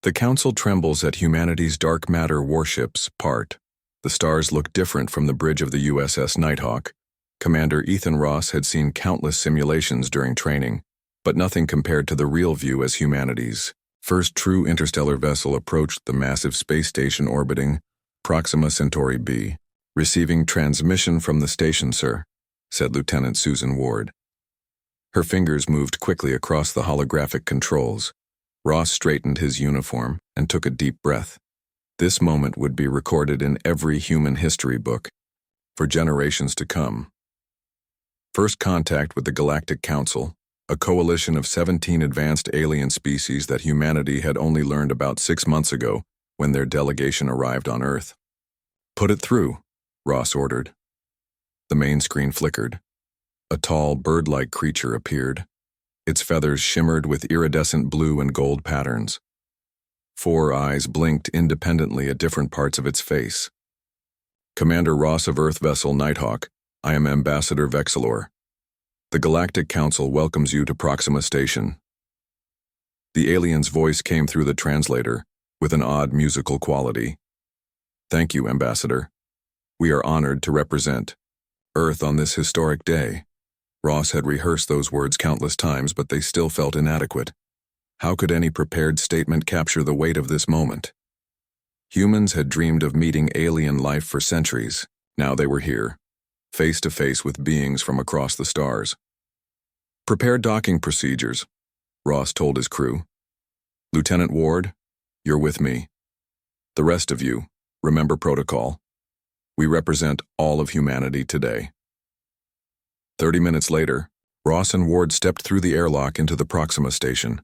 The Council trembles at humanity's dark matter warships part. The stars look different from the bridge of the USS Nighthawk. Commander Ethan Ross had seen countless simulations during training, but nothing compared to the real view as humanity's first true interstellar vessel approached the massive space station orbiting Proxima Centauri b. "Receiving transmission from the station, sir," said Lieutenant Susan Ward. Her fingers moved quickly across the holographic controls. Ross straightened his uniform and took a deep breath. This moment would be recorded in every human history book for generations to come. First contact with the Galactic Council, a coalition of 17 advanced alien species that humanity had only learned about 6 months ago when their delegation arrived on Earth. "Put it through," Ross ordered. The main screen flickered. A tall, bird-like creature appeared. Its feathers shimmered with iridescent blue and gold patterns. 4 eyes blinked independently at different parts of its face. "Commander Ross of Earth Vessel Nighthawk, I am Ambassador Vexilor. The Galactic Council welcomes you to Proxima Station." The alien's voice came through the translator, with an odd musical quality. "Thank you, Ambassador. We are honored to represent Earth on this historic day." Ross had rehearsed those words countless times, but they still felt inadequate. How could any prepared statement capture the weight of this moment? Humans had dreamed of meeting alien life for centuries. Now they were here, face to face with beings from across the stars. "Prepare docking procedures," Ross told his crew. "Lieutenant Ward, you're with me. The rest of you, remember protocol. We represent all of humanity today." 30 minutes later, Ross and Ward stepped through the airlock into the Proxima Station.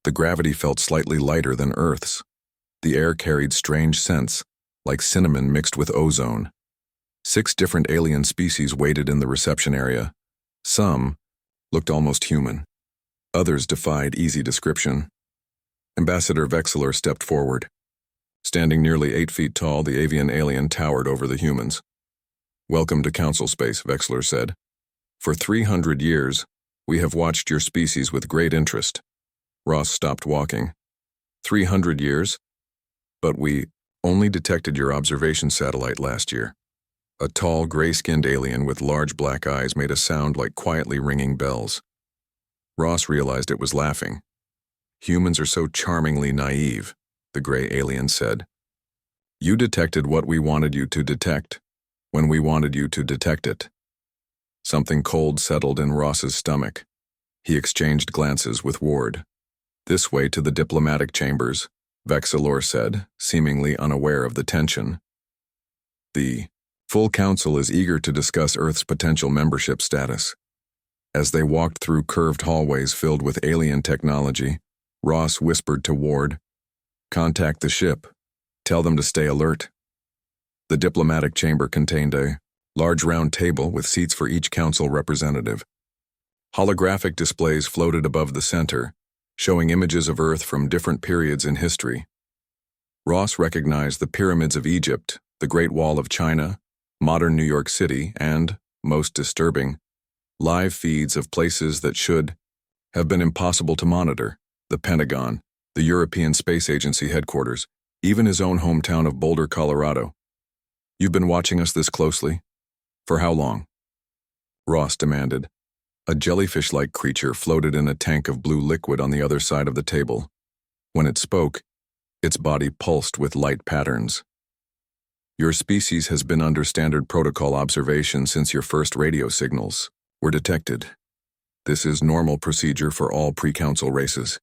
The gravity felt slightly lighter than Earth's. The air carried strange scents, like cinnamon mixed with ozone. 6 different alien species waited in the reception area. Some looked almost human. Others defied easy description. Ambassador Vexilor stepped forward. Standing nearly 8 feet tall, the avian alien towered over the humans. "Welcome to Council Space," Vexilor said. "For 300 years, we have watched your species with great interest." Ross stopped walking. 300 years? But we only detected your observation satellite last year." A tall, gray-skinned alien with large black eyes made a sound like quietly ringing bells. Ross realized it was laughing. "Humans are so charmingly naive," the gray alien said. "You detected what we wanted you to detect, when we wanted you to detect it." Something cold settled in Ross's stomach. He exchanged glances with Ward. "This way to the diplomatic chambers," Vexilor said, seemingly unaware of the tension. "The full council is eager to discuss Earth's potential membership status." As they walked through curved hallways filled with alien technology, Ross whispered to Ward, "Contact the ship. Tell them to stay alert." The diplomatic chamber contained a large round table with seats for each council representative. Holographic displays floated above the center, showing images of Earth from different periods in history. Ross recognized the pyramids of Egypt, the Great Wall of China, modern New York City, and, most disturbing, live feeds of places that should have been impossible to monitor: the Pentagon, the European Space Agency headquarters, even his own hometown of Boulder, Colorado. "You've been watching us this closely? For how long?" Ross demanded. A jellyfish-like creature floated in a tank of blue liquid on the other side of the table. When it spoke, its body pulsed with light patterns. "Your species has been under standard protocol observation since your first radio signals were detected. This is normal procedure for all pre-council races."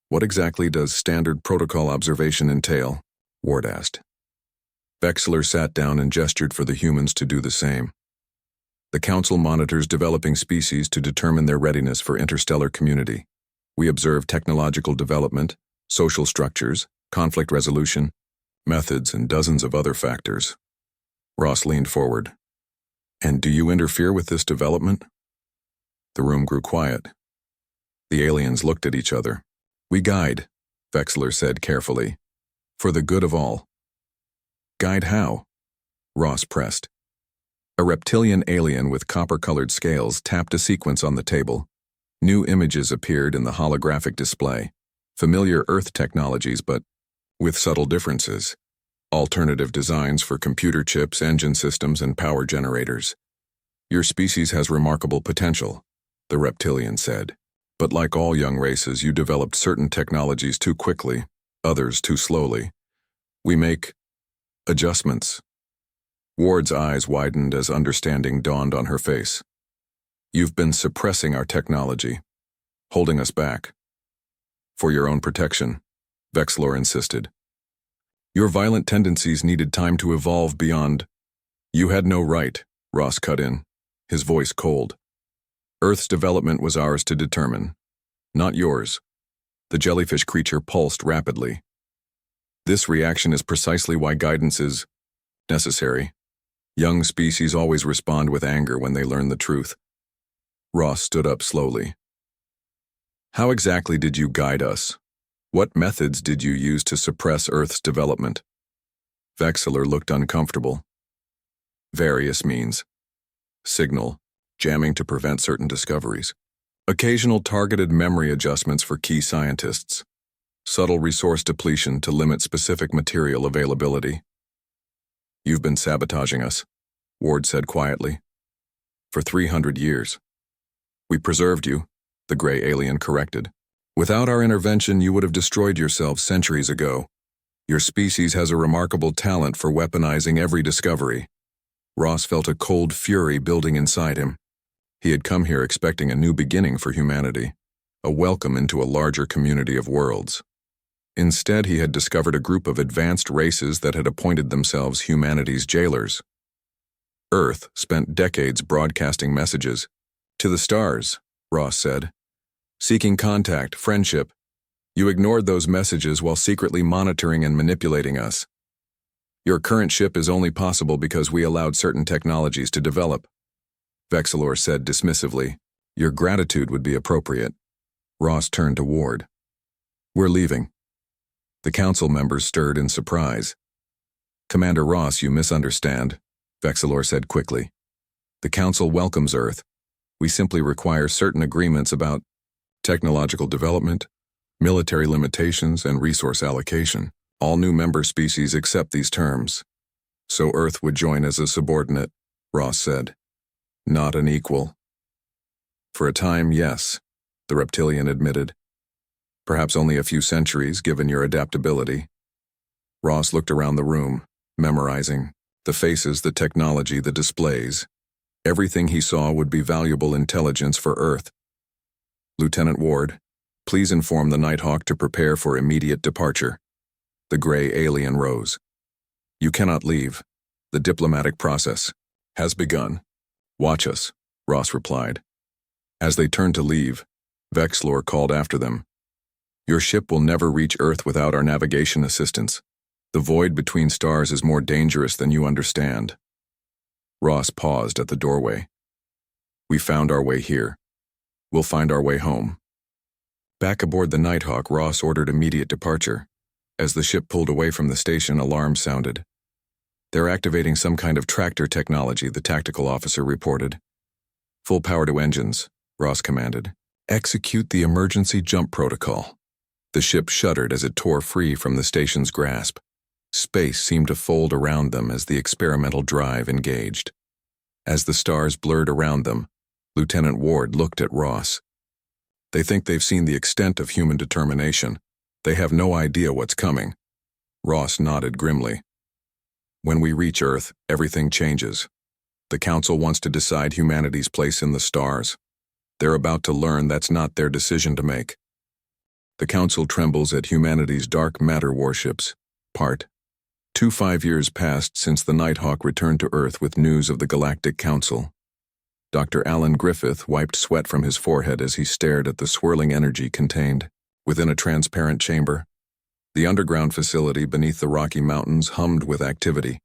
"What exactly does standard protocol observation entail?" Ward asked. Vexilor sat down and gestured for the humans to do the same. "The Council monitors developing species to determine their readiness for interstellar community. We observe technological development, social structures, conflict resolution, methods, and dozens of other factors." Ross leaned forward. "And do you interfere with this development?" The room grew quiet. The aliens looked at each other. "We guide," Vexilor said carefully, "for the good of all." "Guide how?" Ross pressed. A reptilian alien with copper-colored scales tapped a sequence on the table. New images appeared in the holographic display. Familiar Earth technologies, but with subtle differences. Alternative designs for computer chips, engine systems, and power generators. Your species has remarkable potential, the reptilian said. But like all young races, you developed certain technologies too quickly, others too slowly. We make adjustments. Ward's eyes widened as understanding dawned on her face. You've been suppressing our technology, holding us back. For your own protection, Vexlor insisted. Your violent tendencies needed time to evolve beyond. You had no right, Ross cut in, his voice cold. Earth's development was ours to determine, not yours. The jellyfish creature pulsed rapidly. This reaction is precisely why guidance is necessary. Young species always respond with anger when they learn the truth. Ross stood up slowly. How exactly did you guide us? What methods did you use to suppress Earth's development? Vexler looked uncomfortable. Various means. Signal, jamming to prevent certain discoveries. Occasional targeted memory adjustments for key scientists. Subtle resource depletion to limit specific material availability. You've been sabotaging us, Ward said quietly. For 300 years. We preserved you, the gray alien corrected. Without our intervention, you would have destroyed yourselves centuries ago. Your species has a remarkable talent for weaponizing every discovery. Ross felt a cold fury building inside him. He had come here expecting a new beginning for humanity, a welcome into a larger community of worlds. Instead, he had discovered a group of advanced races that had appointed themselves humanity's jailers. Earth spent decades broadcasting messages. To the stars, Ross said. Seeking contact, friendship. You ignored those messages while secretly monitoring and manipulating us. Your current ship is only possible because we allowed certain technologies to develop. Vexlor said dismissively. Your gratitude would be appropriate. Ross turned to Ward. We're leaving. The council members stirred in surprise. Commander Ross, you misunderstand, Vexlor said quickly. The council welcomes Earth. We simply require certain agreements about technological development, military limitations, and resource allocation. All new member species accept these terms. So Earth would join as a subordinate, Ross said. Not an equal. For a time, yes, the reptilian admitted. Perhaps only a few centuries, given your adaptability. Ross looked around the room, memorizing. The faces, the technology, the displays. Everything he saw would be valuable intelligence for Earth. Lieutenant Ward, please inform the Nighthawk to prepare for immediate departure. The gray alien rose. You cannot leave. The diplomatic process has begun. Watch us, Ross replied. As they turned to leave, Vexlor called after them. Your ship will never reach Earth without our navigation assistance. The void between stars is more dangerous than you understand. Ross paused at the doorway. We found our way here. We'll find our way home. Back aboard the Nighthawk, Ross ordered immediate departure. As the ship pulled away from the station, alarms sounded. They're activating some kind of tractor technology, the tactical officer reported. Full power to engines, Ross commanded. Execute the emergency jump protocol. The ship shuddered as it tore free from the station's grasp. Space seemed to fold around them as the experimental drive engaged. As the stars blurred around them, Lieutenant Ward looked at Ross. They think they've seen the extent of human determination. They have no idea what's coming. Ross nodded grimly. When we reach Earth, everything changes. The Council wants to decide humanity's place in the stars. They're about to learn that's not their decision to make. The Council trembles at humanity's dark matter warships. Part 5 years passed since the Nighthawk returned to Earth with news of the Galactic Council. Dr. Alan Griffith wiped sweat from his forehead as he stared at the swirling energy contained within a transparent chamber. The underground facility beneath the Rocky Mountains hummed with activity.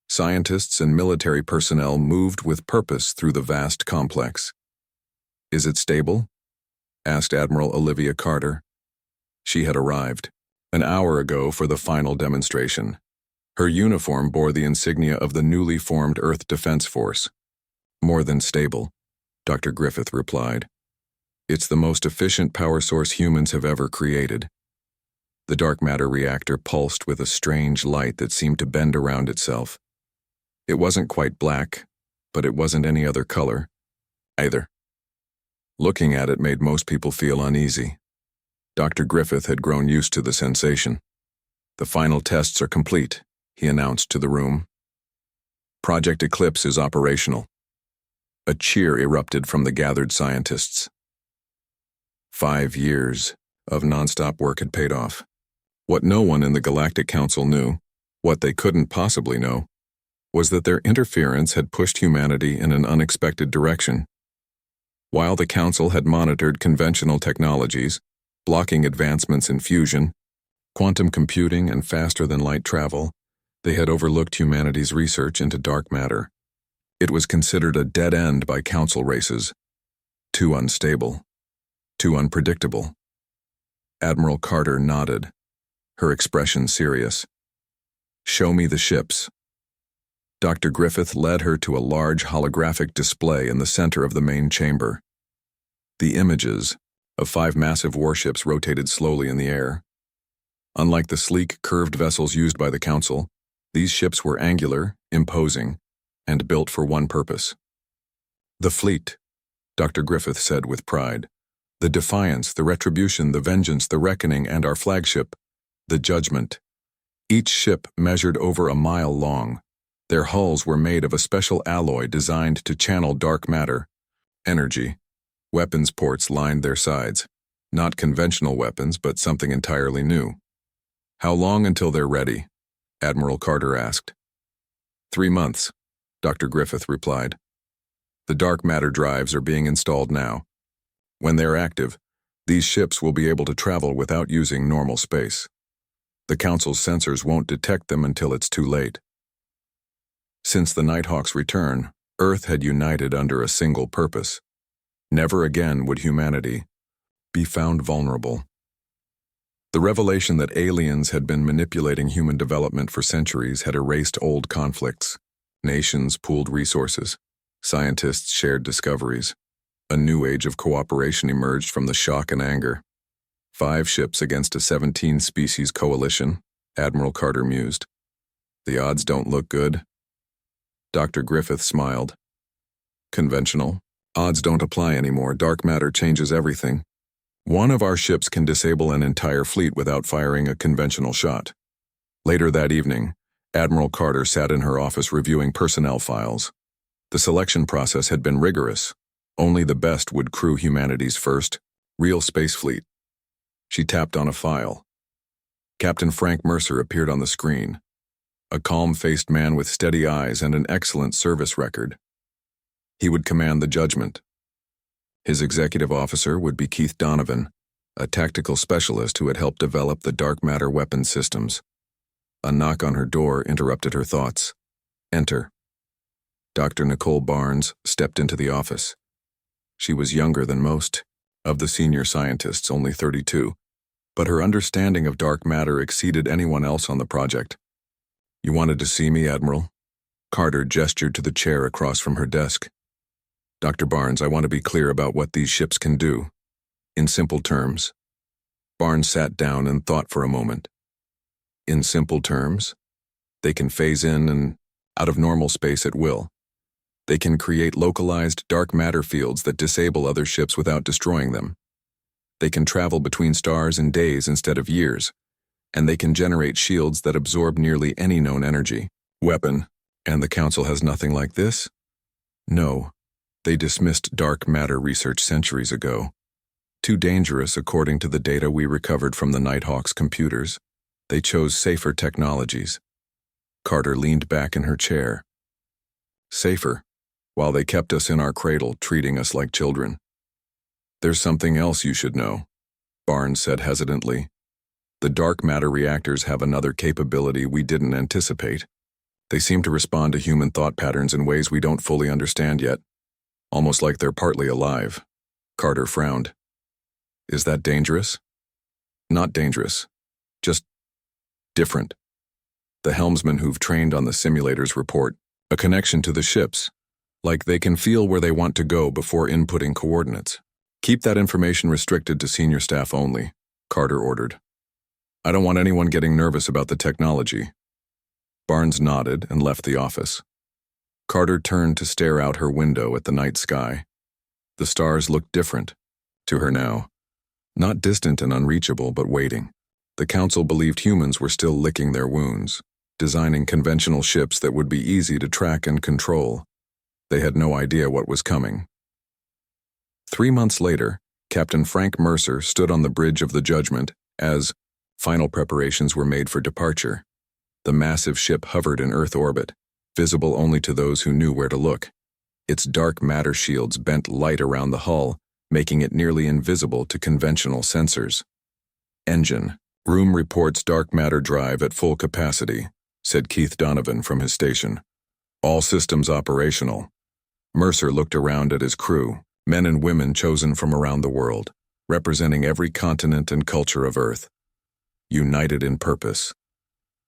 Scientists and military personnel moved with purpose through the vast complex. Is it stable? Asked Admiral Olivia Carter. She had arrived an hour ago for the final demonstration. Her uniform bore the insignia of the newly formed Earth Defense Force. More than stable, Dr. Griffith replied. It's the most efficient power source humans have ever created. The dark matter reactor pulsed with a strange light that seemed to bend around itself. It wasn't quite black, but it wasn't any other color either. Looking at it made most people feel uneasy. Dr. Griffith had grown used to the sensation. "The final tests are complete," he announced to the room. "Project Eclipse is operational." A cheer erupted from the gathered scientists. 5 years of nonstop work had paid off. What no one in the Galactic Council knew, what they couldn't possibly know, was that their interference had pushed humanity in an unexpected direction. While the Council had monitored conventional technologies, blocking advancements in fusion, quantum computing, and faster-than-light travel, they had overlooked humanity's research into dark matter. It was considered a dead end by Council races. Too unstable. Too unpredictable. Admiral Carter nodded, her expression serious. "Show me the ships." Dr. Griffith led her to a large holographic display in the center of the main chamber. The images of 5 massive warships rotated slowly in the air. Unlike the sleek, curved vessels used by the Council, these ships were angular, imposing, and built for one purpose. "The fleet," Dr. Griffith said with pride. "The Defiance, the Retribution, the Vengeance, the Reckoning, and our flagship, the Judgment." Each ship measured over a mile long. Their hulls were made of a special alloy designed to channel dark matter, energy. Weapons ports lined their sides. Not conventional weapons, but something entirely new. "How long until they're ready?" Admiral Carter asked. 3 months, Dr. Griffith replied. "The dark matter drives are being installed now. When they're active, these ships will be able to travel without using normal space. The Council's sensors won't detect them until it's too late." Since the Nighthawk's return, Earth had united under a single purpose. Never again would humanity be found vulnerable. The revelation that aliens had been manipulating human development for centuries had erased old conflicts. Nations pooled resources. Scientists shared discoveries. A new age of cooperation emerged from the shock and anger. 5 ships against a 17-species coalition, Admiral Carter mused. "The odds don't look good." Dr. Griffith smiled. "Conventional odds don't apply anymore. Dark matter changes everything. One of our ships can disable an entire fleet without firing a conventional shot." Later that evening, Admiral Carter sat in her office reviewing personnel files. The selection process had been rigorous. Only the best would crew humanity's first real space fleet. She tapped on a file. Captain Frank Mercer appeared on the screen. A calm-faced man with steady eyes and an excellent service record. He would command the Judgment. His executive officer would be Keith Donovan, a tactical specialist who had helped develop the dark matter weapon systems. A knock on her door interrupted her thoughts. "Enter." Dr. Nicole Barnes stepped into the office. She was younger than most of the senior scientists, only 32, but her understanding of dark matter exceeded anyone else on the project. "You wanted to see me, Admiral?" Carter gestured to the chair across from her desk. "Dr. Barnes, I want to be clear about what these ships can do. In simple terms." Barnes sat down and thought for a moment. "In simple terms, they can phase in and out of normal space at will. They can create localized dark matter fields that disable other ships without destroying them. They can travel between stars in days instead of years, and they can generate shields that absorb nearly any known energy, weapon. And the Council has nothing like this? No. They dismissed dark matter research centuries ago. Too dangerous according to the data we recovered from the Nighthawk's computers. They chose safer technologies." Carter leaned back in her chair. "Safer, while they kept us in our cradle, treating us like children." "There's something else you should know," Barnes said hesitantly. "The dark matter reactors have another capability we didn't anticipate. They seem to respond to human thought patterns in ways we don't fully understand yet, almost like they're partly alive." Carter frowned. "Is that dangerous?" "Not dangerous. Just different. The helmsmen who've trained on the simulators report a connection to the ships, like they can feel where they want to go before inputting coordinates." "Keep that information restricted to senior staff only," Carter ordered. I don't want anyone getting nervous about the technology. Barnes nodded and left the office. Carter turned to stare out her window at the night sky. The stars looked different to her now. Not distant and unreachable, but waiting. The Council believed humans were still licking their wounds, designing conventional ships that would be easy to track and control. They had no idea what was coming. 3 months later, Captain Frank Mercer stood on the bridge of the Judgment as final preparations were made for departure. The massive ship hovered in Earth orbit, visible only to those who knew where to look. Its dark matter shields bent light around the hull, making it nearly invisible to conventional sensors. Engine. Room reports dark matter drive at full capacity, said Keith Donovan from his station. All systems operational. Mercer looked around at his crew, men and women chosen from around the world, representing every continent and culture of Earth. United in purpose.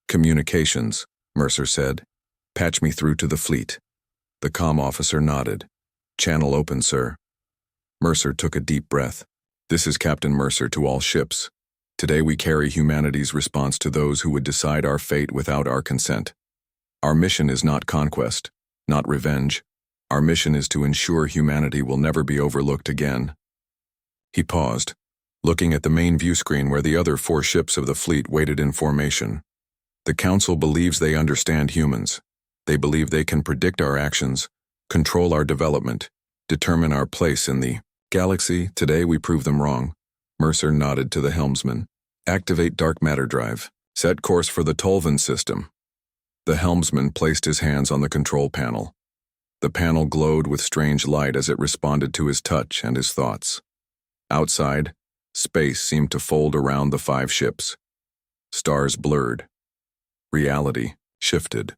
Communications, Mercer said. Patch me through to the fleet. The comm officer nodded. Channel open, sir. Mercer took a deep breath. This is Captain Mercer to all ships. Today we carry humanity's response to those who would decide our fate without our consent. Our mission is not conquest, not revenge. Our mission is to ensure humanity will never be overlooked again. He paused, looking at the main view screen where the other 4 ships of the fleet waited in formation. The Council believes they understand humans. They believe they can predict our actions, control our development, determine our place in the galaxy. Today we prove them wrong. Mercer nodded to the helmsman. Activate dark matter drive. Set course for the Tolvan system. The helmsman placed his hands on the control panel. The panel glowed with strange light as it responded to his touch and his thoughts. Outside, space seemed to fold around the 5 ships. Stars blurred. Reality shifted.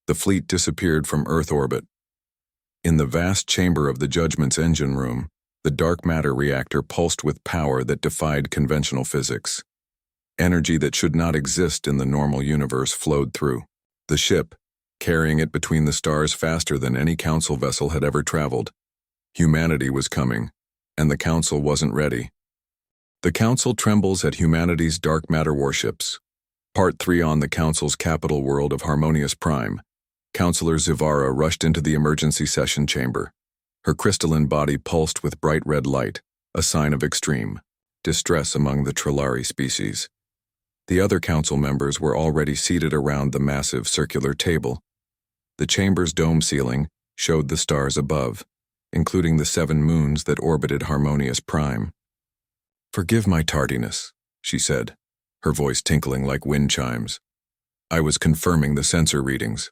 The fleet disappeared from Earth orbit. In the vast chamber of the Judgment's engine room, the dark matter reactor pulsed with power that defied conventional physics. Energy that should not exist in the normal universe flowed through. The ship, carrying it between the stars faster than any Council vessel had ever traveled. Humanity was coming, and the Council wasn't ready. The Council trembles at humanity's dark matter warships. Part 3 on the Council's capital world of Harmonious Prime. Councilor Zivara rushed into the emergency session chamber. Her crystalline body pulsed with bright red light, a sign of extreme distress among the Trillari species. The other Council members were already seated around the massive circular table. The chamber's dome ceiling showed the stars above, including the 7 moons that orbited Harmonious Prime. Forgive my tardiness, she said, her voice tinkling like wind chimes. I was confirming the sensor readings.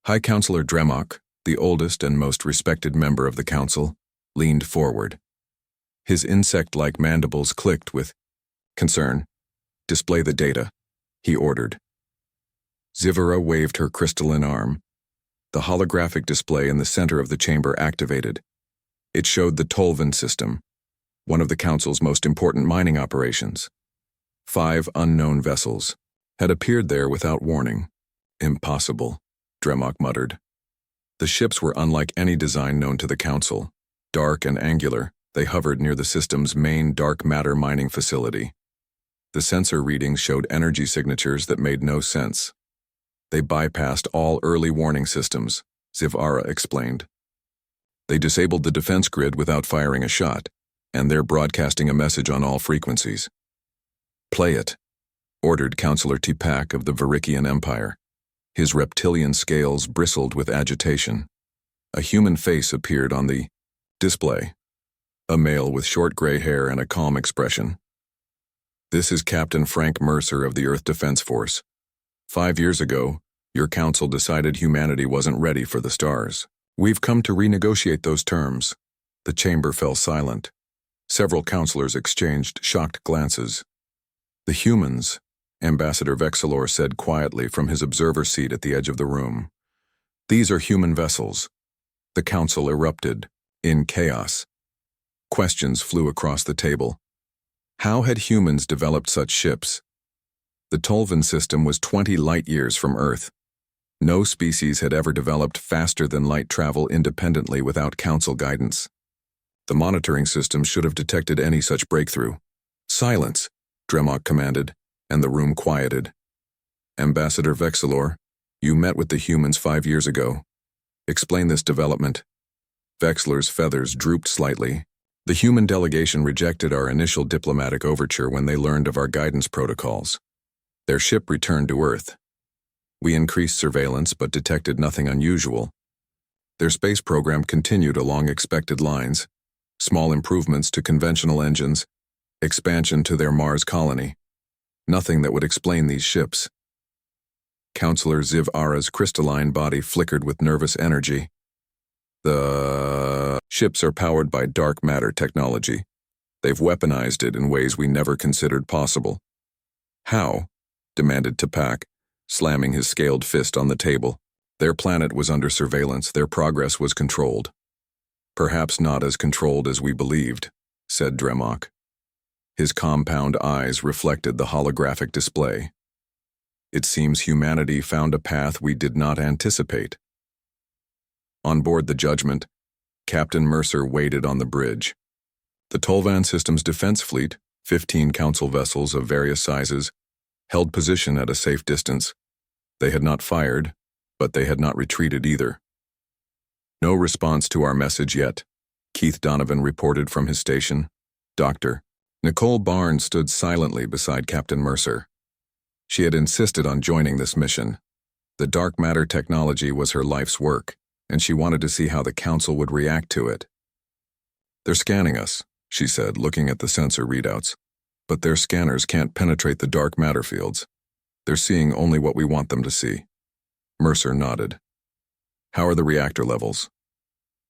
High Councilor Dremok, the oldest and most respected member of the Council, leaned forward. His insect-like mandibles clicked with concern. Display the data, he ordered. Zivara waved her crystalline arm. The holographic display in the center of the chamber activated. It showed the Tolvan system, one of the Council's most important mining operations. 5 unknown vessels had appeared there without warning. Impossible, Dremok muttered. The ships were unlike any design known to the Council. Dark and angular, they hovered near the system's main dark matter mining facility. The sensor readings showed energy signatures that made no sense. They bypassed all early warning systems, Zivara explained. They disabled the defense grid without firing a shot, and they're broadcasting a message on all frequencies. Play it, ordered Councilor Tipak of the Varikian Empire. His reptilian scales bristled with agitation. A human face appeared on the display, a male with short gray hair and a calm expression. This is Captain Frank Mercer of the Earth Defense Force. 5 years ago, your Council decided humanity wasn't ready for the stars. We've come to renegotiate those terms. The chamber fell silent. Several councilors exchanged shocked glances. The humans, Ambassador Vexilor said quietly from his observer seat at the edge of the room. These are human vessels. The Council erupted, in chaos. Questions flew across the table. How had humans developed such ships? The Tolvan system was 20 light-years from Earth. No species had ever developed faster than light travel independently without Council guidance. The monitoring system should have detected any such breakthrough. Silence, Dremok commanded, and the room quieted. Ambassador Vexilor, you met with the humans 5 years ago. Explain this development. Vexilor's feathers drooped slightly. The human delegation rejected our initial diplomatic overture when they learned of our guidance protocols. Their ship returned to Earth. We increased surveillance but detected nothing unusual. Their space program continued along expected lines. Small improvements to conventional engines, expansion to their Mars colony. Nothing that would explain these ships. Counselor Ziv Ara's crystalline body flickered with nervous energy. The ships are powered by dark matter technology. They've weaponized it in ways we never considered possible. How? Demanded Tapak, slamming his scaled fist on the table. Their planet was under surveillance, their progress was controlled. Perhaps not as controlled as we believed, said Dremok. His compound eyes reflected the holographic display. It seems humanity found a path we did not anticipate. On board the Judgment, Captain Mercer waited on the bridge. The Tolvan Systems Defense Fleet, 15 council vessels of various sizes, held position at a safe distance. They had not fired, but they had not retreated either. No response to our message yet, Keith Donovan reported from his station. Doctor. Nicole Barnes stood silently beside Captain Mercer. She had insisted on joining this mission. The dark matter technology was her life's work, and she wanted to see how the council would react to it. They're scanning us, she said, looking at the sensor readouts. But their scanners can't penetrate the dark matter fields. They're seeing only what we want them to see. Mercer nodded. How are the reactor levels?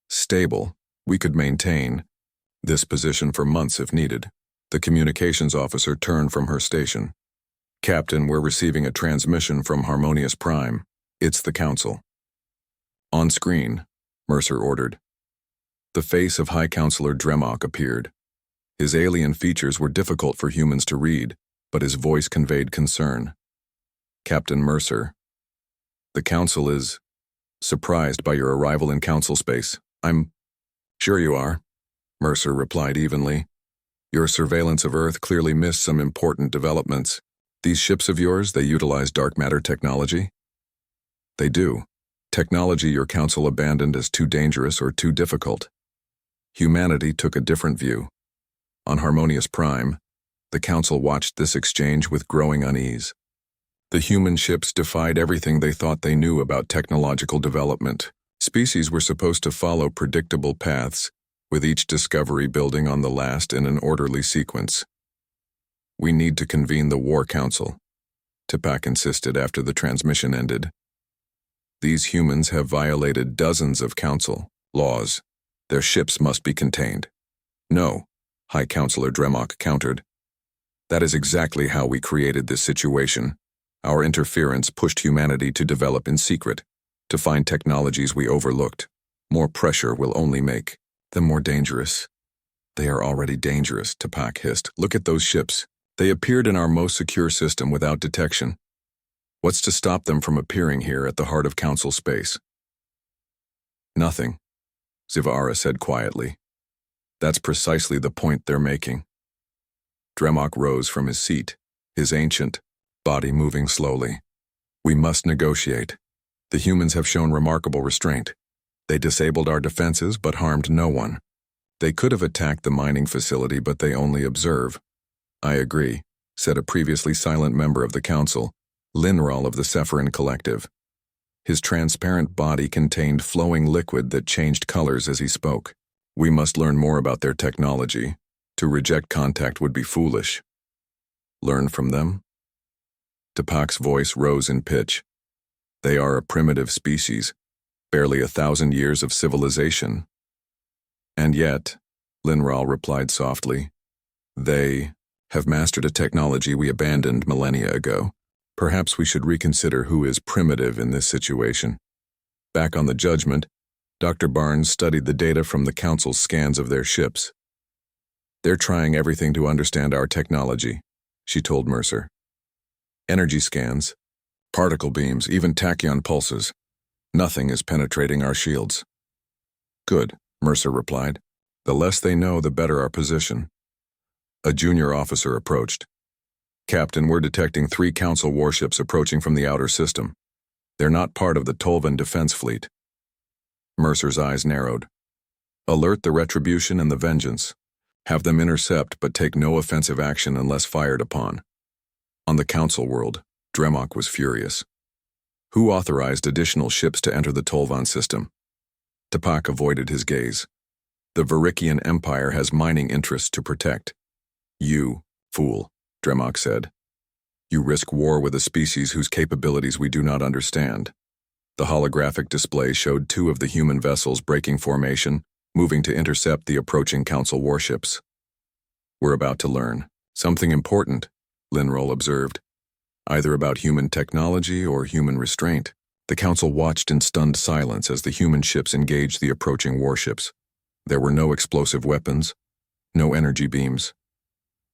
Stable. We could maintain this position for months if needed. The communications officer turned from her station. Captain, we're receiving a transmission from Harmonious Prime. It's the Council. On screen, Mercer ordered. The face of High Counselor Dremok appeared. His alien features were difficult for humans to read, but his voice conveyed concern. Captain Mercer. The Council is surprised by your arrival in Council space. I'm sure you are, Mercer replied evenly. Your surveillance of Earth clearly missed some important developments. These ships of yours, they utilize dark matter technology? They do. Technology your Council abandoned as too dangerous or too difficult. Humanity took a different view. On Harmonious Prime, the Council watched this exchange with growing unease. The human ships defied everything they thought they knew about technological development. Species were supposed to follow predictable paths, with each discovery building on the last in an orderly sequence. We need to convene the War Council, Tapak insisted after the transmission ended. These humans have violated dozens of Council laws. Their ships must be contained. No, High Counselor Dremok countered. That is exactly how we created this situation. Our interference pushed humanity to develop in secret, to find technologies we overlooked. More pressure will only make them more dangerous. They are already dangerous, Tapak hissed. Look at those ships. They appeared in our most secure system without detection. What's to stop them from appearing here at the heart of Council space? Nothing, Zivara said quietly. That's precisely the point they're making. Dremok rose from his seat, his ancient body moving slowly. We must negotiate. The humans have shown remarkable restraint. They disabled our defenses but harmed no one. They could have attacked the mining facility, but they only observe. I agree, said a previously silent member of the Council, Linral of the Sephirin Collective. His transparent body contained flowing liquid that changed colors as he spoke. We must learn more about their technology. To reject contact would be foolish. Learn from them? Tapak's voice rose in pitch. They are a primitive species, barely 1,000 years of civilization. And yet, Linral replied softly, they have mastered a technology we abandoned millennia ago. Perhaps we should reconsider who is primitive in this situation. Back on the Judgment, Dr. Barnes studied the data from the Council's scans of their ships. They're trying everything to understand our technology, she told Mercer. Energy scans, particle beams, even tachyon pulses. Nothing is penetrating our shields. Good, Mercer replied. The less they know, the better our position. A junior officer approached. Captain, we're detecting 3 Council warships approaching from the outer system. They're not part of the Tolvan defense fleet. Mercer's eyes narrowed. Alert the Retribution and the Vengeance. Have them intercept but take no offensive action unless fired upon. On the Council world, Dremok was furious. Who authorized additional ships to enter the Tolvan system? Tapak avoided his gaze. The Varikian Empire has mining interests to protect. You, fool, Dremok said. You risk war with a species whose capabilities we do not understand. The holographic display showed 2 of the human vessels breaking formation, moving to intercept the approaching Council warships. We're about to learn something important, Linroll observed. Either about human technology or human restraint. The Council watched in stunned silence as the human ships engaged the approaching warships. There were no explosive weapons, no energy beams.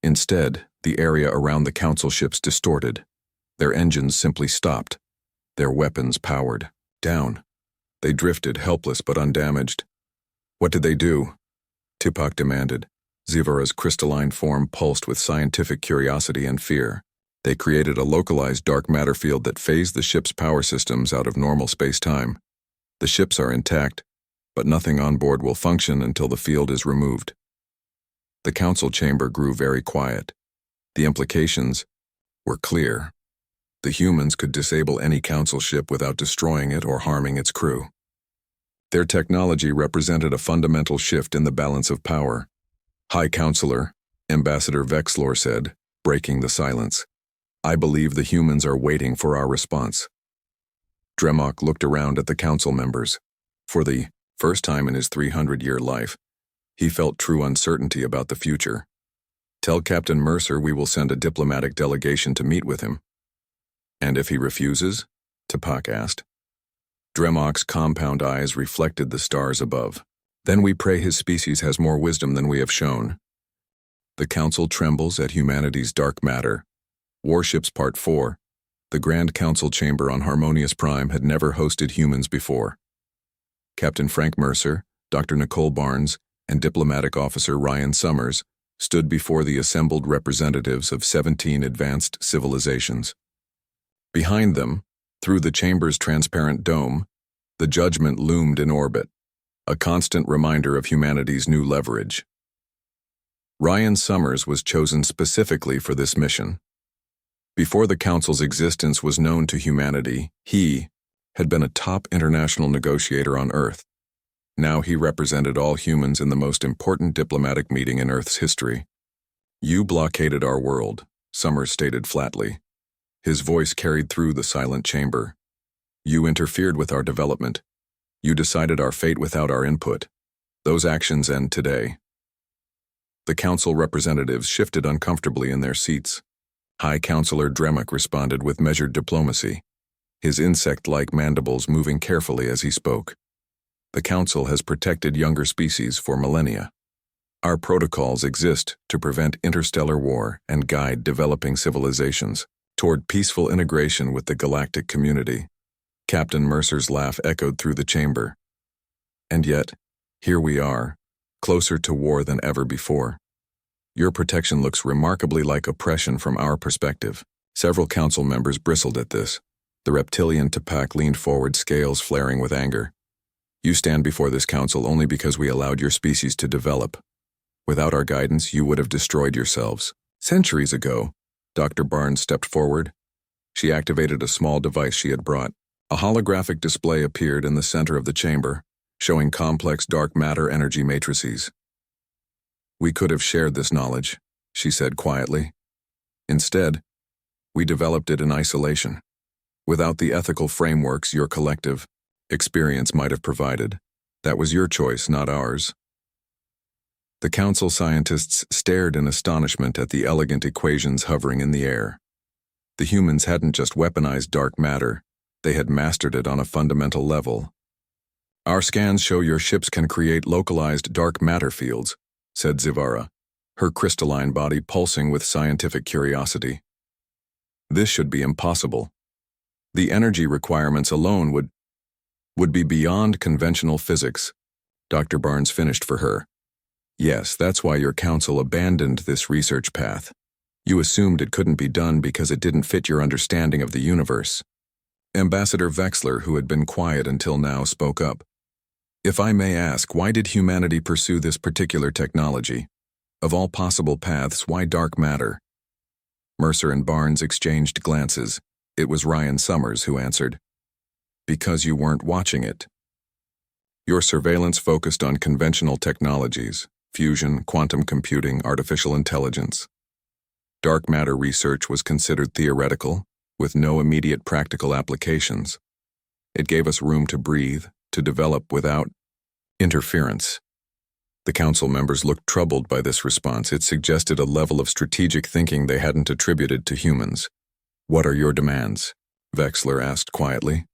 Instead, the area around the Council ships distorted. Their engines simply stopped. Their weapons powered down. They drifted, helpless but undamaged. What did they do? Tipak demanded. Zivara's crystalline form pulsed with scientific curiosity and fear. They created a localized dark matter field that phased the ship's power systems out of normal space-time. The ships are intact, but nothing on board will function until the field is removed. The Council chamber grew very quiet. The implications were clear. The humans could disable any Council ship without destroying it or harming its crew. Their technology represented a fundamental shift in the balance of power. High Counselor, Ambassador Vexlor said, breaking the silence. I believe the humans are waiting for our response. Dremok looked around at the Council members. For the first time in his 300-year life, he felt true uncertainty about the future. Tell Captain Mercer we will send a diplomatic delegation to meet with him. And if he refuses? Tapak asked. Dremok's compound eyes reflected the stars above. Then we pray his species has more wisdom than we have shown. The Council trembles at humanity's dark matter. Warships Part 4. The Grand Council chamber on Harmonious Prime had never hosted humans before. Captain Frank Mercer, Dr. Nicole Barnes, and Diplomatic Officer Ryan Summers stood before the assembled representatives of 17 advanced civilizations. Behind them, through the chamber's transparent dome, the Judgment loomed in orbit, a constant reminder of humanity's new leverage. Ryan Summers was chosen specifically for this mission. Before the Council's existence was known to humanity, he had been a top international negotiator on Earth. Now he represented all humans in the most important diplomatic meeting in Earth's history. You blockaded our world, Summers stated flatly. His voice carried through the silent chamber. You interfered with our development. You decided our fate without our input. Those actions end today. The Council representatives shifted uncomfortably in their seats. High Counselor Dremok responded with measured diplomacy, his insect-like mandibles moving carefully as he spoke. The Council has protected younger species for millennia. Our protocols exist to prevent interstellar war and guide developing civilizations toward peaceful integration with the galactic community. Captain Mercer's laugh echoed through the chamber. And yet, here we are, closer to war than ever before. Your protection looks remarkably like oppression from our perspective. Several Council members bristled at this. The reptilian Tapak leaned forward, scales flaring with anger. You stand before this Council only because we allowed your species to develop. Without our guidance, you would have destroyed yourselves. Centuries ago, Dr. Barnes stepped forward. She activated a small device she had brought. A holographic display appeared in the center of the chamber, showing complex dark matter energy matrices. We could have shared this knowledge, she said quietly. Instead, we developed it in isolation, without the ethical frameworks your collective experience might have provided. That was your choice, not ours. The Council scientists stared in astonishment at the elegant equations hovering in the air. The humans hadn't just weaponized dark matter, they had mastered it on a fundamental level. Our scans show your ships can create localized dark matter fields, said Zivara, her crystalline body pulsing with scientific curiosity. This should be impossible. The energy requirements alone would be beyond conventional physics. Dr. Barnes finished for her. Yes, that's why your Council abandoned this research path. You assumed it couldn't be done because it didn't fit your understanding of the universe. Ambassador Vexler, who had been quiet until now, spoke up. If I may ask, why did humanity pursue this particular technology? Of all possible paths, why dark matter? Mercer and Barnes exchanged glances. It was Ryan Summers who answered. Because you weren't watching it. Your surveillance focused on conventional technologies, fusion, quantum computing, artificial intelligence. Dark matter research was considered theoretical, with no immediate practical applications. It gave us room to breathe, to develop without interference. The council members looked troubled by this response. It suggested a level of strategic thinking they hadn't attributed to humans. What are your demands? Vexler asked quietly.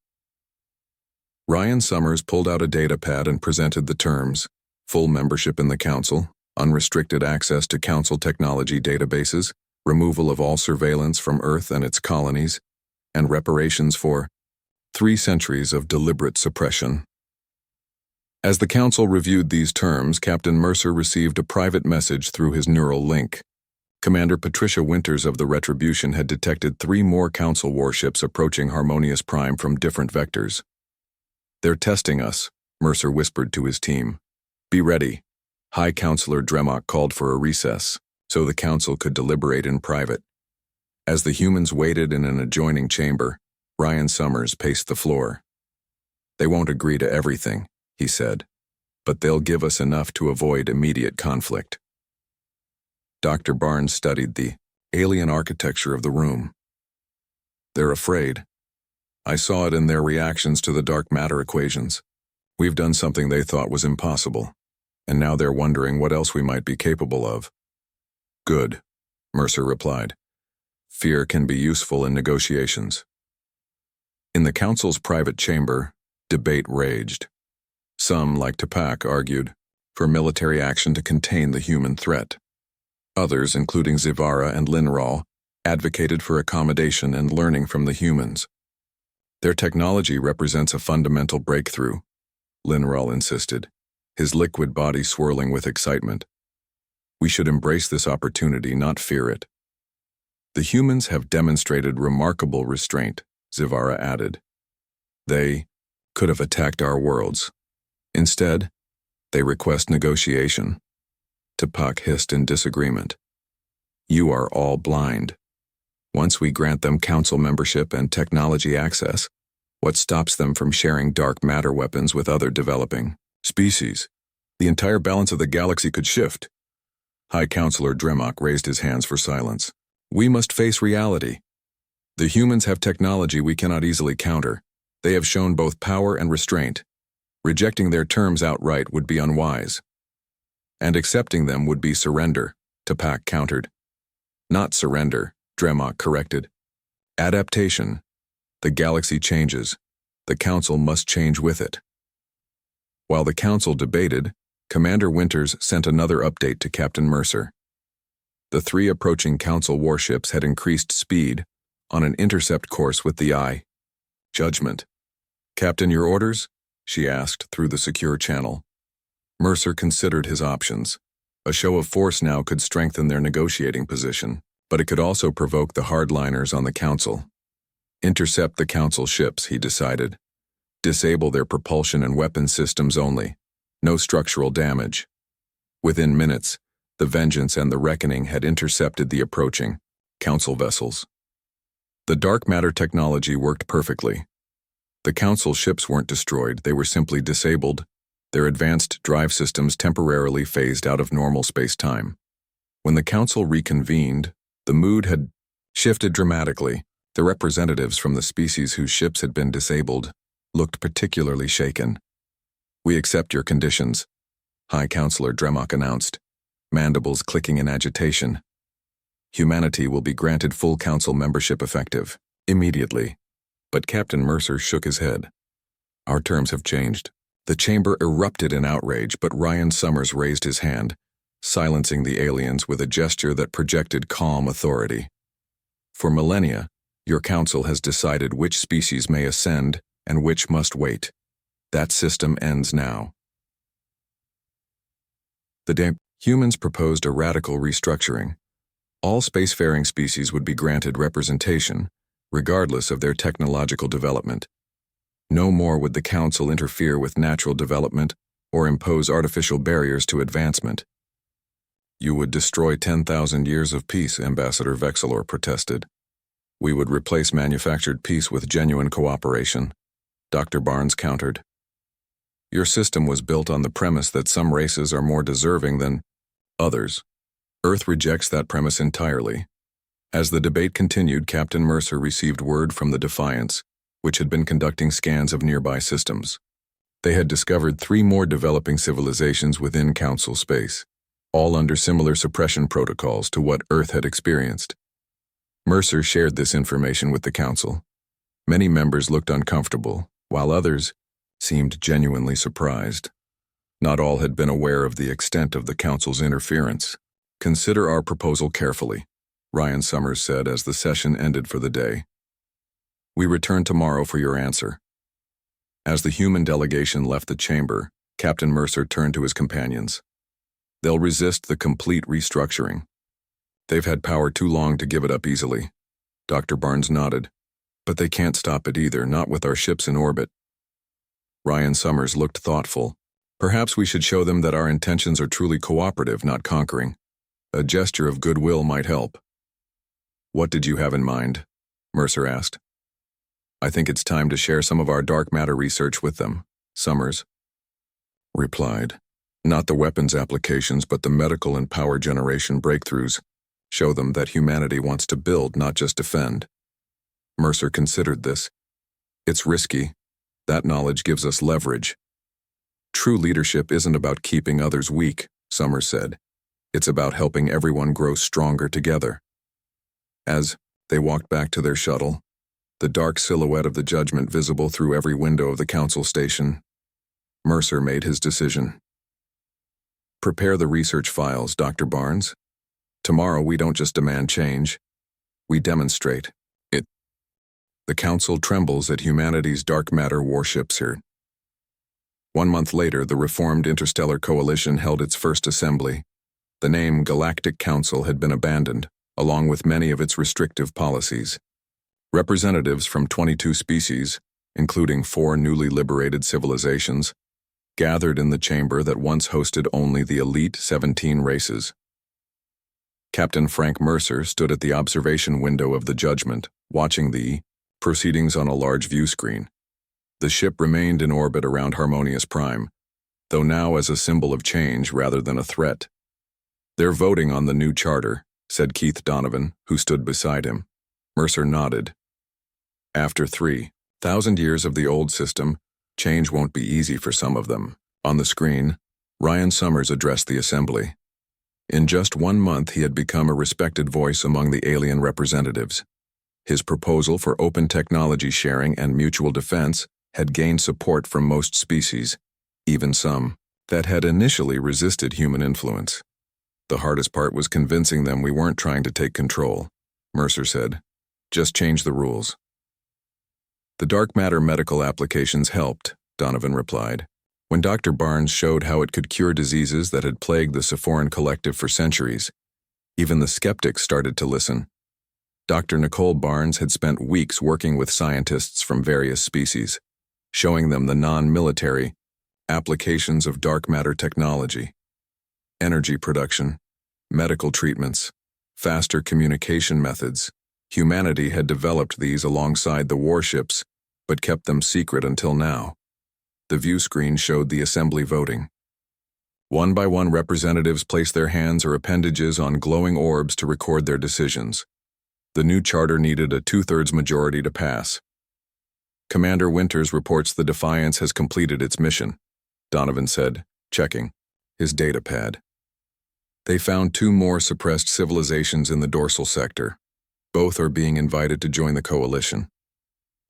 Ryan Summers pulled out a data pad and presented the terms: full membership in the council, unrestricted access to council technology databases, removal of all surveillance from Earth and its colonies, and reparations for 3 centuries of deliberate suppression. As the council reviewed these terms, Captain Mercer received a private message through his neural link. Commander Patricia Winters of the Retribution had detected 3 more council warships approaching Harmonious Prime from different vectors. They're testing us, Mercer whispered to his team. Be ready. High Counselor Dremok called for a recess, so the council could deliberate in private. As the humans waited in an adjoining chamber, Ryan Summers paced the floor. They won't agree to everything, he said, but they'll give us enough to avoid immediate conflict. Dr. Barnes studied the alien architecture of the room. They're afraid. I saw it in their reactions to the dark matter equations. We've done something they thought was impossible, and now they're wondering what else we might be capable of. Good, Mercer replied. Fear can be useful in negotiations. In the council's private chamber, debate raged. Some, like Tapak, argued for military action to contain the human threat. Others, including Zivara and Linral, advocated for accommodation and learning from the humans. Their technology represents a fundamental breakthrough, Linral insisted, his liquid body swirling with excitement. We should embrace this opportunity, not fear it. The humans have demonstrated remarkable restraint, Zivara added. They could have attacked our worlds. Instead, they request negotiation. Tapak hissed in disagreement. You are all blind. Once we grant them council membership and technology access, what stops them from sharing dark matter weapons with other developing species? The entire balance of the galaxy could shift. High Counselor Dremok raised his hands for silence. We must face reality. The humans have technology we cannot easily counter. They have shown both power and restraint. Rejecting their terms outright would be unwise. And accepting them would be surrender, Tapak countered. Not surrender, Dremok corrected. Adaptation. The galaxy changes. The council must change with it. While the council debated, Commander Winters sent another update to Captain Mercer. The 3 approaching council warships had increased speed on an intercept course with the eye. Judgment. Captain, your orders? She asked through the secure channel. Mercer considered his options. A show of force now could strengthen their negotiating position, but it could also provoke the hardliners on the council. Intercept the council ships, he decided. Disable their propulsion and weapon systems only. No structural damage. Within minutes, the Vengeance and the Reckoning had intercepted the approaching council vessels. The dark matter technology worked perfectly. The council ships weren't destroyed, they were simply disabled, their advanced drive systems temporarily phased out of normal space-time. When the council reconvened, the mood had shifted dramatically. The representatives from the species whose ships had been disabled looked particularly shaken. We accept your conditions, High Counselor Dremok announced, mandibles clicking in agitation. Humanity will be granted full council membership effective, immediately. But Captain Mercer shook his head. Our terms have changed. The chamber erupted in outrage, but Ryan Summers raised his hand, silencing the aliens with a gesture that projected calm authority. For millennia, your council has decided which species may ascend and which must wait. That system ends now. The humans proposed a radical restructuring. All spacefaring species would be granted representation, regardless of their technological development. No more would the Council interfere with natural development or impose artificial barriers to advancement. You would destroy 10,000 years of peace, Ambassador Vexilor protested. We would replace manufactured peace with genuine cooperation, Dr. Barnes countered. Your system was built on the premise that some races are more deserving than others. Earth rejects that premise entirely. As the debate continued, Captain Mercer received word from the Defiance, which had been conducting scans of nearby systems. They had discovered 3 more developing civilizations within Council space, all under similar suppression protocols to what Earth had experienced. Mercer shared this information with the Council. Many members looked uncomfortable, while others seemed genuinely surprised. Not all had been aware of the extent of the Council's interference. Consider our proposal carefully, Ryan Summers said as the session ended for the day. We return tomorrow for your answer. As the human delegation left the chamber, Captain Mercer turned to his companions. They'll resist the complete restructuring. They've had power too long to give it up easily. Dr. Barnes nodded. But they can't stop it either, not with our ships in orbit. Ryan Summers looked thoughtful. Perhaps we should show them that our intentions are truly cooperative, not conquering. A gesture of goodwill might help. What did you have in mind? Mercer asked. I think it's time to share some of our dark matter research with them, Summers replied. Not the weapons applications, but the medical and power generation breakthroughs. Show them that humanity wants to build, not just defend. Mercer considered this. It's risky. That knowledge gives us leverage. True leadership isn't about keeping others weak, Summers said. It's about helping everyone grow stronger together. As they walked back to their shuttle, the dark silhouette of the Judgment visible through every window of the Council station, Mercer made his decision. Prepare the research files, Dr. Barnes. Tomorrow we don't just demand change, we demonstrate it. The Council trembles at humanity's dark matter warships here. 1 month later, the reformed Interstellar Coalition held its first assembly. The name Galactic Council had been abandoned, along with many of its restrictive policies. Representatives from 22 species, including 4 newly liberated civilizations, gathered in the chamber that once hosted only the elite 17 races. Captain Frank Mercer stood at the observation window of the Judgment, watching the proceedings on a large view screen. The ship remained in orbit around Harmonious Prime, though now as a symbol of change rather than a threat. They're voting on the new charter, said Keith Donovan, who stood beside him. Mercer nodded. After 3,000 years of the old system, change won't be easy for some of them. On the screen, Ryan Summers addressed the assembly. In just 1 month, he had become a respected voice among the alien representatives. His proposal for open technology sharing and mutual defense had gained support from most species, even some that had initially resisted human influence. The hardest part was convincing them we weren't trying to take control, Mercer said. Just change the rules. The dark matter medical applications helped, Donovan replied. When Dr. Barnes showed how it could cure diseases that had plagued the Sephoran collective for centuries, even the skeptics started to listen. Dr. Nicole Barnes had spent weeks working with scientists from various species, showing them the non-military applications of dark matter technology. Energy production, medical treatments, faster communication methods. Humanity had developed these alongside the warships, but kept them secret until now. The view screen showed the assembly voting. One by one, representatives placed their hands or appendages on glowing orbs to record their decisions. The new charter needed a 2/3 majority to pass. Commander Winters reports the Defiance has completed its mission, Donovan said, checking his data pad. They found 2 more suppressed civilizations in the dorsal sector. Both are being invited to join the coalition.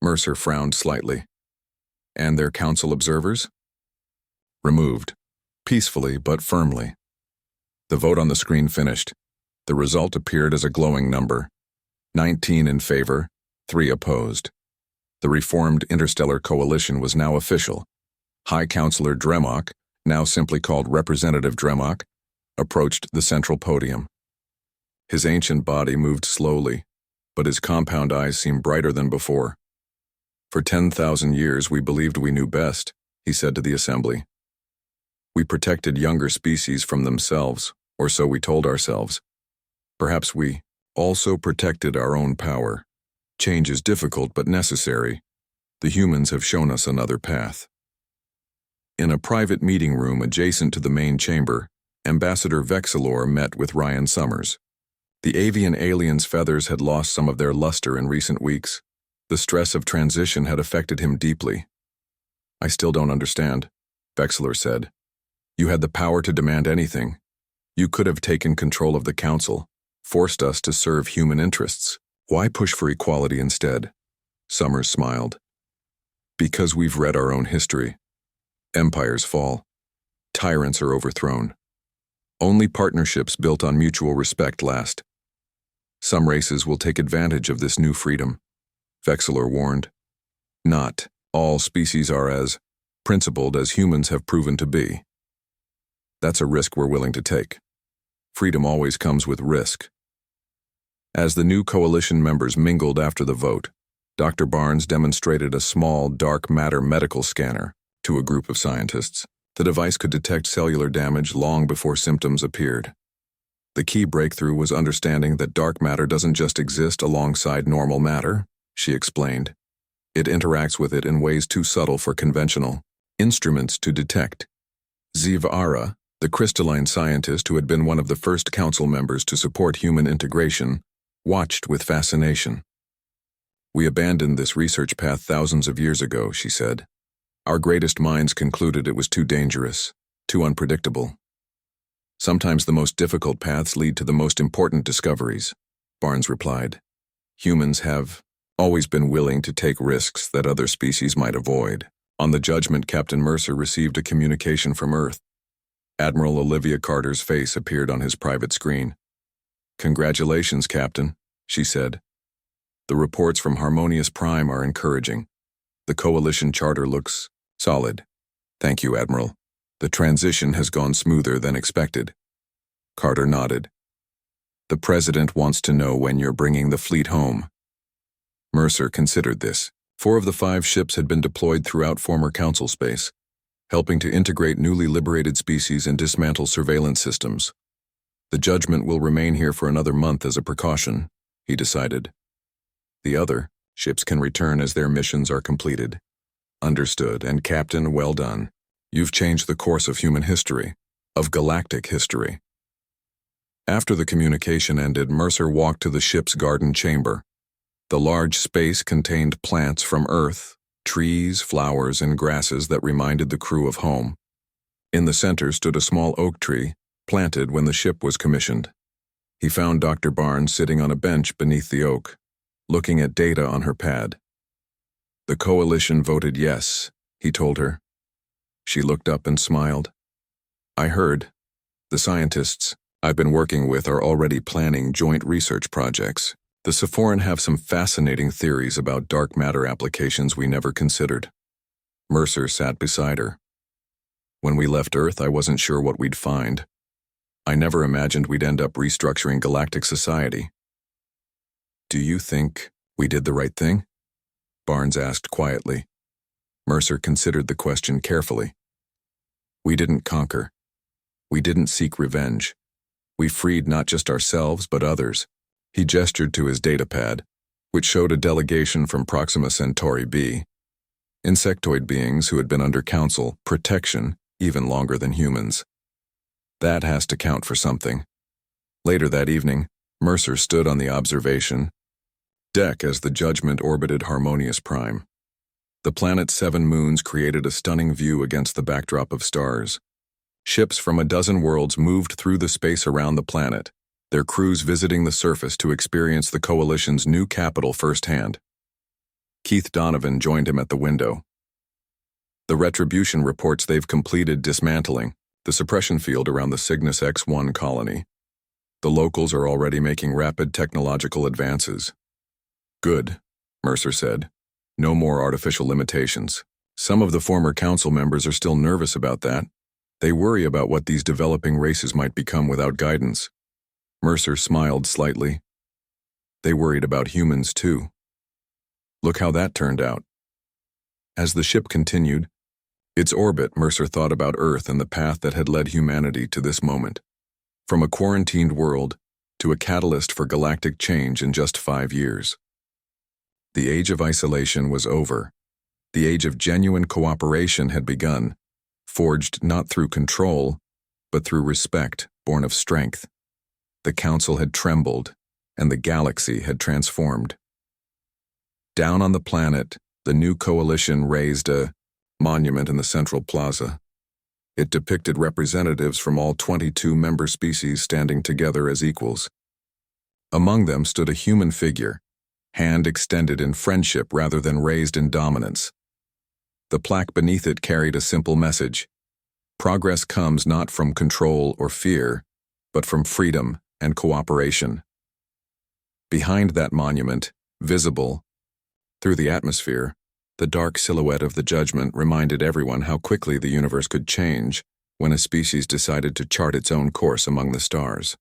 Mercer frowned slightly. And their council observers? Removed, peacefully but firmly. The vote on the screen finished. The result appeared as a glowing number. 19 in favor, 3 opposed. The reformed Interstellar Coalition was now official. High Counselor Dremok, now simply called Representative Dremok, approached the central podium. His ancient body moved slowly, but his compound eyes seemed brighter than before. "For 10,000 years we believed we knew best," he said to the assembly. "We protected younger species from themselves, or so we told ourselves. Perhaps we also protected our own power. Change is difficult but necessary. The humans have shown us another path." In a private meeting room adjacent to the main chamber, Ambassador Vexilor met with Ryan Summers. The avian alien's feathers had lost some of their luster in recent weeks. The stress of transition had affected him deeply. "I still don't understand," Vexilor said. "You had the power to demand anything. You could have taken control of the council, forced us to serve human interests. Why push for equality instead?" Summers smiled. "Because we've read our own history. Empires fall. Tyrants are overthrown. Only partnerships built on mutual respect last. Some races will take advantage of this new freedom," Vexilor warned. "Not all species are as principled as humans have proven to be. That's a risk we're willing to take. Freedom always comes with risk." As the new coalition members mingled after the vote, Dr. Barnes demonstrated a small dark matter medical scanner to a group of scientists. The device could detect cellular damage long before symptoms appeared. "The key breakthrough was understanding that dark matter doesn't just exist alongside normal matter," she explained. "It interacts with it in ways too subtle for conventional instruments to detect." Zivara, the crystalline scientist who had been one of the first council members to support human integration, watched with fascination. "We abandoned this research path thousands of years ago," she said. "Our greatest minds concluded it was too dangerous, too unpredictable." "Sometimes the most difficult paths lead to the most important discoveries," Barnes replied. "Humans have always been willing to take risks that other species might avoid." On the judgment, Captain Mercer received a communication from Earth. Admiral Olivia Carter's face appeared on his private screen. "Congratulations, Captain," she said. "The reports from Harmonious Prime are encouraging. The coalition charter looks solid." "Thank you, Admiral. The transition has gone smoother than expected." Carter nodded. "The President wants to know when you're bringing the fleet home." Mercer considered this. 4 of the 5 ships had been deployed throughout former Council space, helping to integrate newly liberated species and dismantle surveillance systems. "The judgment will remain here for another month as a precaution," he decided. "The other ships can return as their missions are completed." "Understood, and Captain, well done. You've changed the course of human history, of galactic history." After the communication ended, Mercer walked to the ship's garden chamber. The large space contained plants from Earth, trees, flowers, and grasses that reminded the crew of home. In the center stood a small oak tree, planted when the ship was commissioned. He found Dr. Barnes sitting on a bench beneath the oak, looking at data on her pad. "The coalition voted yes," he told her. She looked up and smiled. "I heard. The scientists I've been working with are already planning joint research projects. The Sephoran have some fascinating theories about dark matter applications we never considered." Mercer sat beside her. "When we left Earth, I wasn't sure what we'd find. I never imagined we'd end up restructuring galactic society." "Do you think we did the right thing?" Barnes asked quietly. Mercer considered the question carefully. "We didn't conquer. We didn't seek revenge. We freed not just ourselves, but others." He gestured to his datapad, which showed a delegation from Proxima Centauri b, insectoid beings who had been under council protection even longer than humans. That has to count for something. Later that evening, Mercer stood on the observation deck as the judgment orbited Harmonious Prime. The planet's 7 moons created a stunning view against the backdrop of stars. Ships from a dozen worlds moved through the space around the planet, their crews visiting the surface to experience the Coalition's new capital firsthand. Keith Donovan joined him at the window. "The Retribution reports they've completed dismantling the suppression field around the Cygnus X1 colony. The locals are already making rapid technological advances." "Good," Mercer said. "No more artificial limitations." Some of the former council members are still nervous about that. They worry about what these developing races might become without guidance. Mercer smiled slightly. They worried about humans too. Look how that turned out. As the ship continued its orbit, Mercer thought about Earth and the path that had led humanity to this moment. From a quarantined world to a catalyst for galactic change in just 5 years. The age of isolation was over. The age of genuine cooperation had begun, forged not through control, but through respect born of strength. The Council had trembled, and the galaxy had transformed. Down on the planet, the new coalition raised a monument in the central plaza. It depicted representatives from all 22 member species standing together as equals. Among them stood a human figure, hand extended in friendship rather than raised in dominance. The plaque beneath it carried a simple message: progress comes not from control or fear, but from freedom and cooperation. Behind that monument, visible through the atmosphere, the dark silhouette of the Judgment reminded everyone how quickly the universe could change when a species decided to chart its own course among the stars.